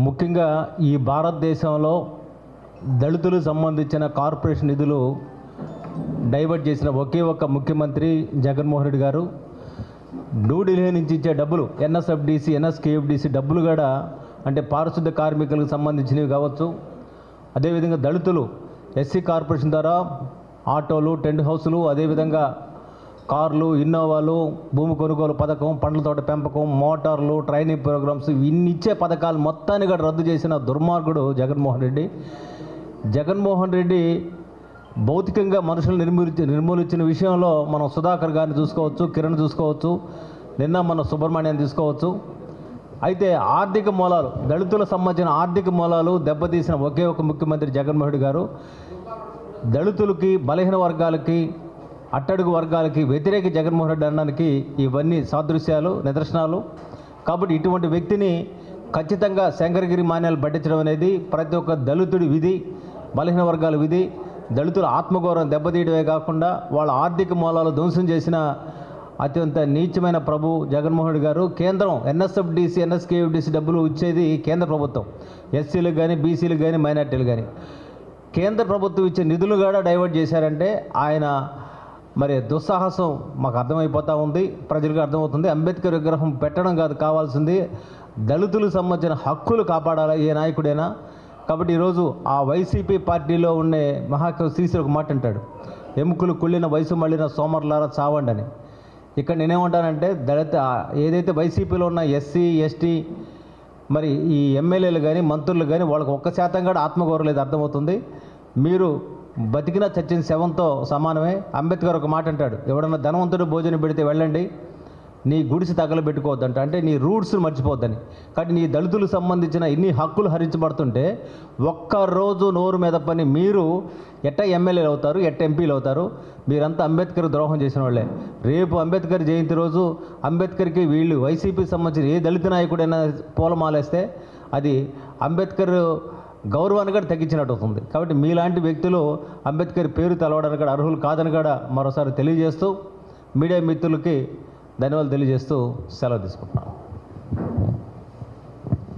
ముఖ్యంగా ఈ భారతదేశంలో దళితులకు సంబంధించిన కార్పొరేషన్ నిధులు డైవర్ట్ చేసిన ఒకే ఒక్క ముఖ్యమంత్రి జగన్మోహన్ రెడ్డి గారు. న్యూఢిల్లీ నుంచి ఇచ్చే డబ్బులు ఎన్ఎస్ఎఫ్డిసి, ఎన్ఎస్కేఎఫ్డిసి డబ్బులు కూడా అంటే పారిశుద్ధ కార్మికులకు సంబంధించినవి కావచ్చు. అదేవిధంగా దళితులు ఎస్సీ కార్పొరేషన్ ద్వారా ఆటోలు, టెంట్ హౌసులు, అదేవిధంగా కార్లు, ఇన్నోవాలు, భూమి కొనుగోలు పథకం, పండ్ల తోట పెంపకం, మోటార్లు, ట్రైనింగ్ ప్రోగ్రామ్స్ ఇన్ని ఇచ్చే పథకాలు మొత్తాన్ని కూడా రద్దు చేసిన దుర్మార్గుడు జగన్మోహన్ రెడ్డి. జగన్మోహన్ రెడ్డి భౌతికంగా మనుషులు నిర్మూలించిన విషయంలో మనం సుధాకర్ గారిని చూసుకోవచ్చు, కిరణ్ చూసుకోవచ్చు, నిన్న మన సుబ్రహ్మణ్యం తీసుకోవచ్చు. అయితే ఆర్థిక మూలాలు, దళితులకు సంబంధించిన ఆర్థిక మూలాలు దెబ్బతీసిన ఒకే ఒక ముఖ్యమంత్రి జగన్మోహన్ రెడ్డి గారు. దళితులకి, బలహీన వర్గాలకి, అట్టడుగు వర్గాలకి వ్యతిరేక జగన్మోహన్ రెడ్డి అనడానికి ఇవన్నీ సాదృశ్యాలు, నిదర్శనాలు. కాబట్టి ఇటువంటి వ్యక్తిని ఖచ్చితంగా శంకరగిరి మాన్యాలు పట్టించడం అనేది ప్రతి ఒక్క దళితుడి విధి, బలహీన వర్గాల విధి. దళితుల ఆత్మగౌరవం దెబ్బతీయడమే కాకుండా వాళ్ళ ఆర్థిక మూలాలు ధ్వంసం చేసిన అత్యంత నీచమైన ప్రభు జగన్మోహన్ రెడ్డి గారు. కేంద్రం ఎన్ఎస్ఎఫ్డిసి, ఎన్ఎస్కేఎఫ్డిసి డబ్బులు ఇచ్చేది కేంద్ర ప్రభుత్వం, ఎస్సీలకు కానీ, బీసీలకు కానీ, మైనార్టీలు కానీ. కేంద్ర ప్రభుత్వం ఇచ్చే నిధులు కూడా డైవర్ట్ చేశారంటే ఆయన మరి దుస్సాహసం మాకు అర్థమైపోతూ ఉంది, ప్రజలకు అర్థమవుతుంది. అంబేద్కర్ విగ్రహం పెట్టడం కాదు కావాల్సింది, దళితులకు సంబంధించిన హక్కులు కాపాడాలి ఏ నాయకుడైనా. కాబట్టి ఈరోజు ఆ వైసీపీ పార్టీలో ఉండే మహాకవి శ్రీశ్రీ ఒక మాట అంటాడు, ఎముకలు కుళ్ళిన వయసు మళ్ళిన సోమరులారా చావండి అని. ఇక్కడ నేనేమంటానంటే దళిత ఏదైతే వైసీపీలో ఉన్న ఎస్సీ, ఎస్టీ, మరి ఈ ఎమ్మెల్యేలు కానీ, మంత్రులు కానీ వాళ్ళకి 1% కూడా ఆత్మగౌరవం లేదు, అర్థమవుతుంది. మీరు బతికిన చచ్చిన శవంతో సమానమే. అంబేద్కర్ ఒక మాట అంటాడు, ఎవడన్నా ధనవంతుడు భోజనం పెడితే వెళ్ళండి, నీ గుడిసి తగలబెట్టుకోవద్దంట, అంటే నీ రూట్స్ని మర్చిపోద్దని. కాబట్టి నీ దళితులకు సంబంధించిన ఇన్ని హక్కులు హరించబడుతుంటే ఒక్కరోజు నోరు మీద పని మీరు ఎట్ట ఎమ్మెల్యేలు అవుతారు, ఎట్ట ఎంపీలు అవుతారు? మీరంతా అంబేద్కర్ ద్రోహం చేసిన వాళ్ళే. రేపు అంబేద్కర్ జయంతి రోజు అంబేద్కర్కి వీళ్ళు వైసీపీకి సంబంధించిన ఏ దళిత నాయకుడైనా పూలమాలేస్తే అది అంబేద్కర్ గౌరవాన్ని కూడా తగ్గించినట్టు అవుతుంది. కాబట్టి మీలాంటి వ్యక్తులు అంబేద్కర్ పేరు తెలవడానికి కూడా అర్హులు కాదని కూడా మరోసారి తెలియజేస్తూ మీడియా మిత్రులకి ధన్యవాదాలు తెలియజేస్తూ సెలవు తీసుకుంటున్నాను.